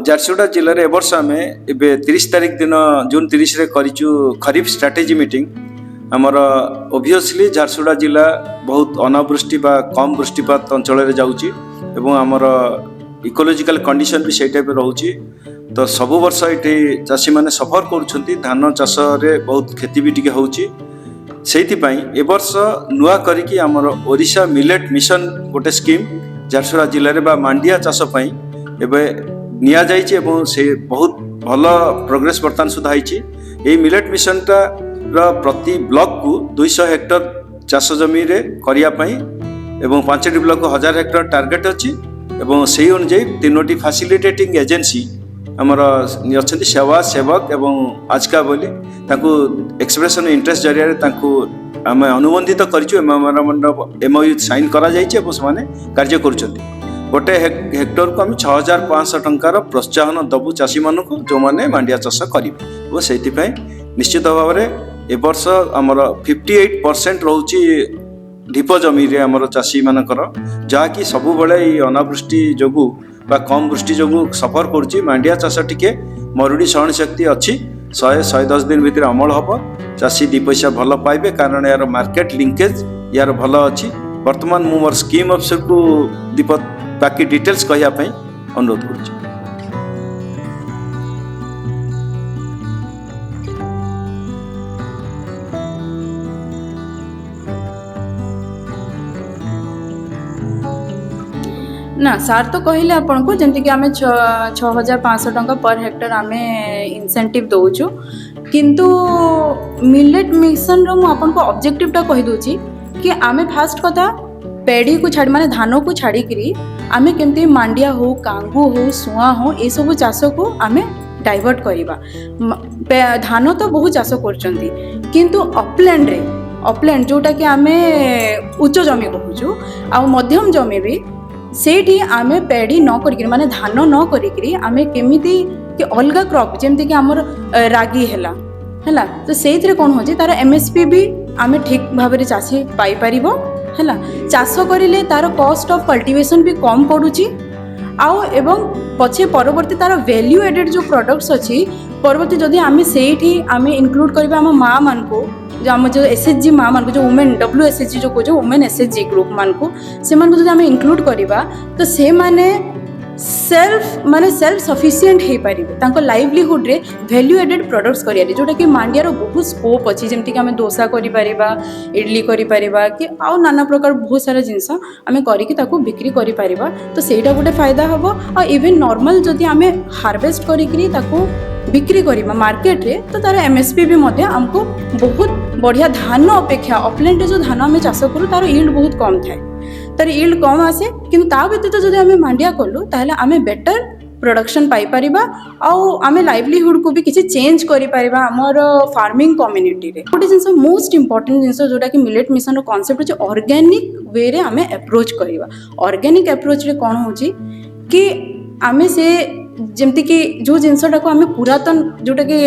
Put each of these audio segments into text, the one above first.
झारसुगुड़ा जिले में वर्ष आम ए 30 तारीख दिन जून 30 रे करिचु खरीफ स्ट्राटेजी मीटिंग। आमर ओबियसली झारसुगुड़ा जिला बहुत अनावृष्टि बा कम वृष्टिपात अंचल जाऊँगी एवं आमर इकोलोजिकल कंडीशन भी से टाइप रोचे। तो सबु वर्ष ये चाषी मैंने सफर कर धान चाष बहुत क्षति भी टी होची। से वर्ष नुआ करिकी आमर ओडिशा मिलेट मिशन गोटे स्कीम झारसुगुड़ा जिले में बा मांडिया चाष एवं निया जाइए एवं से बहुत भल प्रोग्रेस बर्तमान सुधा होती। मिलेट मिशन प्रति ब्लॉक को 200 हेक्टर चाष जमी करने एवं 5टी ब्लॉक को 1000 हेक्टर टार्गेट अच्छी एवं से अनुजाई 3टी फैसिलिटेटिंग एजेंसी आमर अच्छा सेवा सेवक एवं आजका बोली एक्सप्रेशन इंटरेस्ट जरिया आम अनुबंधित करेमओयू साइन कर कार्य कर गोटे हेक्टर को आम 6500 टंकार प्रोत्साहन दबु चाषी मानक जो मैंने मांडिया चाष करेंगे। से निश्चित भाव में ए वर्ष आमर 58% रोची ढीप जमी आमर चाषी मानकर जहाँकि सबु बेले अनावृष्टि जोगु बा कम वृष्टि जोगु सफर करुच्ची। मांडिया चाष टिके मरुड़ी सहन शक्ति अच्छी 100-110 दिन भितर अमल हम चाषी 2 पैसा भल पाइबे कारण यार मार्केट लिंकेज यार भल अच्छी। वर्तमान मु मोर स्कीम अफिसर को दीपक बाकी डिटेल्स कहवाई अनुरोध कर। ना सार तो कहले आपन को जंती कि आमे 6500 टंका पर हेक्टर आमे इंसेंटिव दउछु किंतु मिलेट मिशन रो मु आपन को ऑब्जेक्टिव टा कहि दोची कि आमे फास्ट कथा पेड़ी को छाड़ माने धान को छाड़ी करी आमे केमती मांडिया हो कांगू हो सुआ हो ए सब चाष को आमे डाइवर्ट करिबा। धान तो बहुत चाष करचंती किंतु अपलैंड जोटा कि आमे उच्च जमी कहूछु आ मध्यम जमी भी सेठी आमे पेड़ी न करिकरी माने धान न करिकरी आमे केमिति कि अलगा क्रॉप जेमति कि हमर रागी हैला तो सेइथरे कोन होची तार एमएसपी भी आमे ठीक भाबरे चासी पाई परिबो हैला। चाष करिले तार कॉस्ट ऑफ कल्टीवेशन भी कम पड़ुची आउ एवं पछे परवर्ती तार वैल्यू एडेड जो प्रोडक्ट्स अछि परवर्ती जदि आमे सेठी आमे इंक्लूड करबा हम मां मान को जो आम जो एसएचजी माँ मान को जो वुमेन WSHG जो कहो वुमेन एसएचजी ग्रुप मान को से मान को जो आमे इंक्लूड करबा तो से माने सेल्फ सफिशिएंट हे परिबे तांको लाइवलीहुड रे वैल्यू एडेड प्रोडक्ट्स करिया जोटा कि मांडियार बहुत स्कोप अछि जेमति कि आमे डोसा करि परिबा इडली करि परिबा कि आउ नाना प्रकार बहुत सारा जिंस आमे करि कि ताको बिक्री करि परिबा तो सेटा गोटे फायदा हबो। आ इवन नॉर्मल जदि आमे हार्वेस्ट करि कि ताको बिक्री करिबा मार्केट रे तो तार एमएसपी भी मध्य हमको बहुत बढ़िया धान अपेक्षा अपलैंड जो धान आमे चाष करू तार यील्ड बहुत कम थाए तार यील्ड कम आसे किंतु ता व्यतीत जदि आमे मांडिया कलु ताहले आमे बेटर प्रोडक्शन पाई परिबा आउ आमे लाइवलीहुड को भी किसी चेंज करि परिबा हमर फार्मिंग कम्युनिटी रे। गोटे जिंस मोस्ट इंपोर्टेंट जिंस जोटा कि मिलेट मिशन रो कांसेप्ट जे ऑर्गेनिक वे रे आमे अप्रोच करिबा। ऑर्गेनिक अप्रोच रे कोन होची कि आमे से जेमती कि जो जिनसटा को आमे पुरातन जोटा कि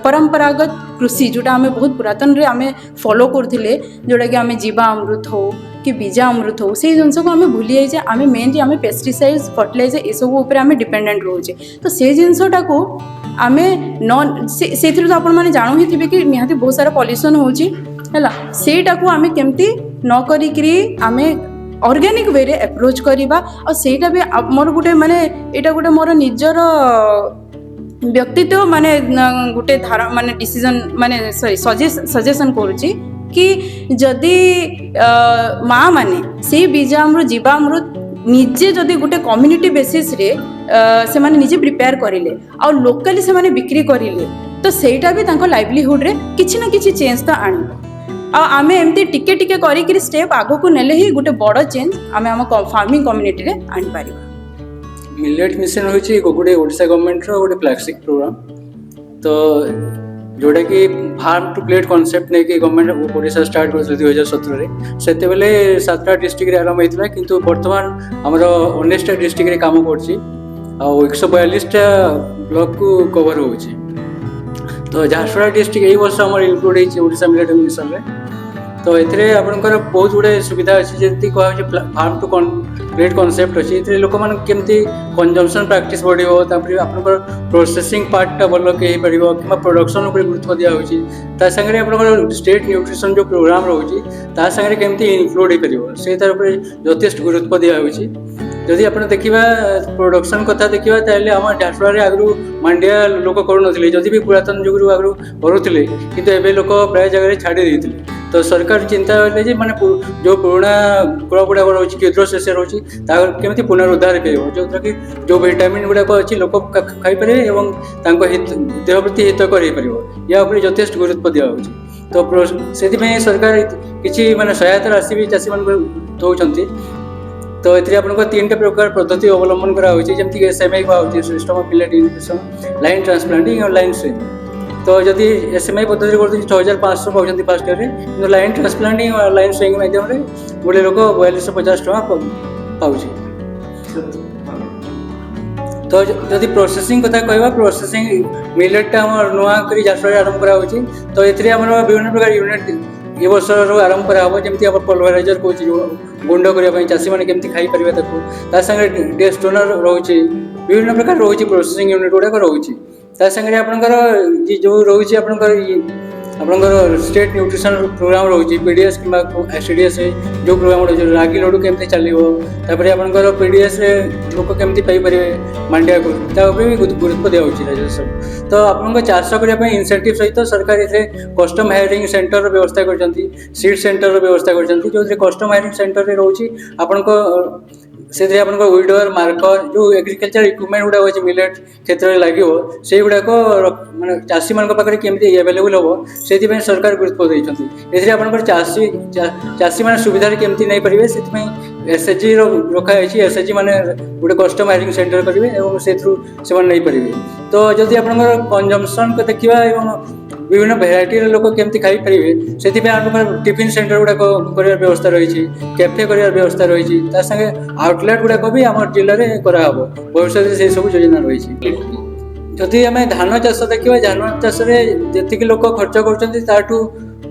परंपरागत कृषि जोटा आमे बहुत पुरातन रे आमे फॉलो करथिले जोटा कि आमे जीवा अमृत हो कि बीजा अमृत हो से जिनस को आमे भूली जाइए आमे मेनली आमे पेस्टिसाइड्स फर्टिलाइजर ए सब ऊपर आमे डिपेंडेंट रोचे तो से जिनसटा को आमे नॉन से तो आपण माने जानो ही थिबे कि निहाती बहुत सारा पॉल्यूशन होची हैला सेटा को आमे केमती न करी करी आमे ऑर्गेनिक वे रे अप्रोच करिबा और सेटा भी मोर गुटे माने एटा गुटे मोर निजर व्यक्तित्व माने गुटे धारा माने डिसीजन माने सॉरी सजेशन करूची कि जदि माँ माने से बीजामृत जीवामृत निजे जदि गोटे कम्युनिटी बेसिस रे से माने निजे प्रिपेयर करिले आ लोकली से माने बिक्री करिले तो सेटा भी तांको लाइवलीहुड रे किछि ना किछि चेंज तो आनिबो। आमे एमती टिके टिके करी स्टेप आगो को नेले ही गोटे बड़ चेंज आमे हम फार्मिंग कम्युनिटी रे आनि पारिबा। मिलेट मिशन होची गोटे ओडिशा गवर्नमेंट रो गोटे फ्लैगशिप प्रोग्राम तो जोटा कि फार्म टू प्लेट कॉन्सेप्ट नहीं कि गवर्नमेंट ओडिशा स्टार्ट कर 2017 रे सेते बेले 7टा डिस्ट्रिक्ट रे आरंभ होइतला किंतु वर्तमान हमरो 19टा डिस्ट्रिक्ट रे काम करछि आ 142टा ब्लॉक को कवर होछि तो झारसुगुड़ा डिस्ट्रिक्ट एई वर्ष हमर इंक्लूड होछि ओडिशा मिलेट मिशन रे तो एथरे आपनकर बहुत गुडे सुविधा अछि जेंति कहै छै फार्म टू प्लेट कॉन्सेप्ट अच्छी ये लोक मैंने केमती कंजम्पशन प्रैक्टिस बढ़ो आपंकर प्रोसेसिंग पार्टा भल कि कि प्रोडक्शन उपर गुरुत्व दिया ता सागर आप स्टेट न्यूट्रिशन जो प्रोग्राम रोचे ता सागर केमती इनक्लूड हो पार से यथेष्ट गुरुत्व दिया जदि आप देखा प्रोडक्शन कथा देखा ताल आम झारसुगुड़ा आगु मांडिया लोक करूँ जदि भी पुरातन जुगरू आगु करूले किंतु एबे लोक प्राय जगह छाड़ी देते तो सरकार चिंता कले जे माने जो पुराना कुड़ा गुड़ाक रोचे क्षुद्र शस्य रोचे केमी पुनरुद्धार कर जो कि जो विटामिन गुड़ाक अच्छी लोक खाईपर और देह प्रति हितकर हो या यथेष्ट गुरुत्व दिखाई तो से सरकार किसी माने सहायता राशि भी चाषी मान दौरान तो ये आपको 3टा प्रकार पद्धति अवलंबन करामती SMI system of millet nutrition line transplanting और लाइन स्विंग तो जदि SMI पद्धति कर 6500 पाँच फर्स्ट ईयर में लाइन ट्रांसप्लांटिंग और लाइन स्विंग माध्यम गोटे लोक 4250 टका पाँच तो जदि प्रोसेसिंग कथा कहवा प्रोसेसिंग मिलेटा आम नुआ कर झारसुगुड़ा आरंभ कराऊँगी तो ये विभिन्न प्रकार यूनिट ये वर्ष आरंभ कराव जमी आप पल्वराइजर कौन गुंड करने चाषी मैंने केमती खाईपर सागे डेस्ट टोनर रोचे विभिन्न प्रकार रोचे प्रोसेसिंग यूनिट गुड़ाक रोचे सागे आपंकर जो रोचे आपंकर स्टेट न्यूट्रिशन प्रोग्राम रोचे PDS कि STDS जो प्रोग्राम रोचे रागी लड्डू केमती चलो आपंकर PDS लोक केमती पाइपर मांडिया को भी गुरुत्व दिया सब तो आपको चाष करने इनसेंटिव सहित सरकार ये कस्टम हायरिंग सेंटर व्यवस्था कर सीड सेंटर व्यवस्था कर जो कस्टम हायरिंग सेंटर रोचे आपण से विडर मार्कर जो एग्रिकल्चर इक्विपमेंट गुड़ा अच्छे मिलेट क्षेत्र में लगे से गुड़ाक मैं चाषी मान पाखे केमती एवेलेबल हम से सरकार गुरुत्व देते आप चाषी मैंने सुविधा केमती नहीं पारे से SHG रखाई SHG मैंने गोटे कस्टम हायरिंग सेंटर करेंगे और से नहीं पारे तो जदि आप कंजम्पशन को देखा विभिन्न भेराइटी लोक केमती खाईपर से टिफिन सेंटर गुड़ाक कर व्यवस्था रही कैफे कर व्यवस्था रही सागे आउटलेट गुड़ाक भी आम जिले में कराब भविष्य से सब योजना रही जदि आम धान चाष देखा धान चाष जी लोक खर्च कर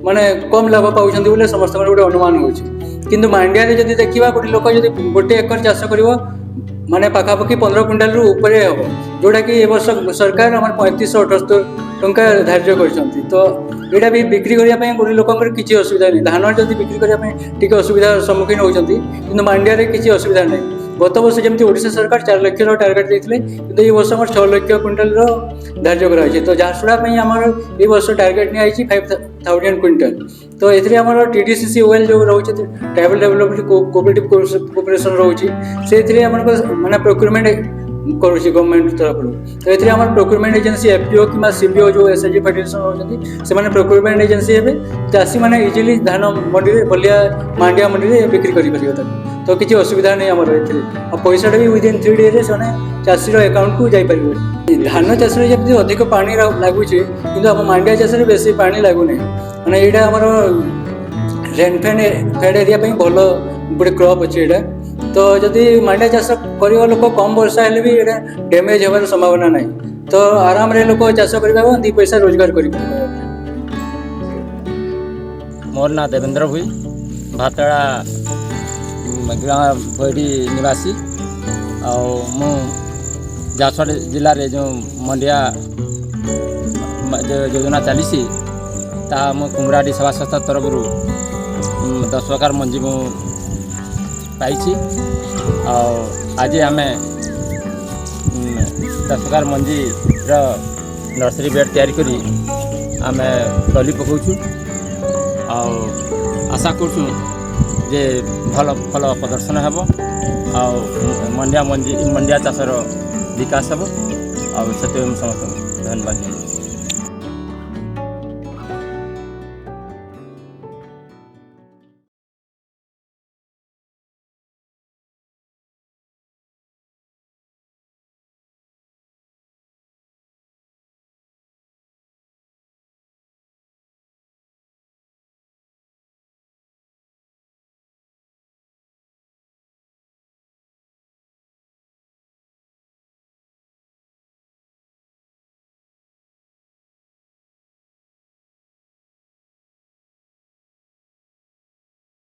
माने कम लाभ पाँच बोले समस्त गोटे अनुमान हो किंतु मांडिया जदि देखा गोटे लोक गोटे एकर चाष कर माने पाखापाखि 15 क्विंटाल रु ऊपर हम जोटा कि ए वर्ष सरकार आम 3578 टंका धार्य कर तो यहाँ भी बिक्री करने गोटे लोकर किसी असुविधा नहीं धान जब बिक्री करने असुविधार सम्मुखीन होती कि मांडिया किसी असुविधा नहीं गत वर्ष जमी ओडिशा सरकार 4 लाख टार्गेट देते कि वर्ष आम 6 लाख क्विंटाल धार्य कराई तो झारसुगुड़ा आमर ये वर्ष टार्गेट नहीं 5000 क्विंटाल तो ये आम TDCCOL जो रोचे ट्राइबल डेवलपमेंट कोऑपरेटिव कॉर्पोरेशन रोचे से माने प्रोक्यूरमेंट करुँच गवर्नमेंट तरफ तो ये आम प्रोक्यूरमेंट एजेंसी FPO कि CPO जो SHG फेडरेशन रोचे से प्रोक्यूरमेंट एजेंसी हे चाषी मैंने इजिली धान मंडी बलिया मांडिया मंडी में बिक्री कर तो किसी असुविधा नहीं आमर ये पैसाटा भी विदिन 3 डेज से चाषीर अकाउंट को जापर धान चाष जमी अधिक पानी लगुच कि आम मांडिया चाष बेसी पानी लगुना मैंने यहाँ आमर रेनफेड एरिया भल गोटे क्रॉप अच्छे यहाँ तो जदि मांडिया चाष कर लोक कम वर्षा हेल्ले भी ये डैमेज होवार संभावना ना तो आराम रे लोक चाष कर 2 पैसा रोजगार कर मोर ना देवेंद्र भुई भातड़ा ग्राम बैठी निवासी मु झारसुगुड़ा जिले में जो मंडिया योजना चली मु कुमराडी सेवा संस्था तरफ 10 प्रकार मंजी मु पाई आज आम 10 प्रकार मंजी नर्सरी बेड तैयारी करी आम तली पकाऊँ आशा करूँ जे भल फल प्रदर्शन हेब मंडिया चाषर विकास हेब से समस्त धन्यवाद।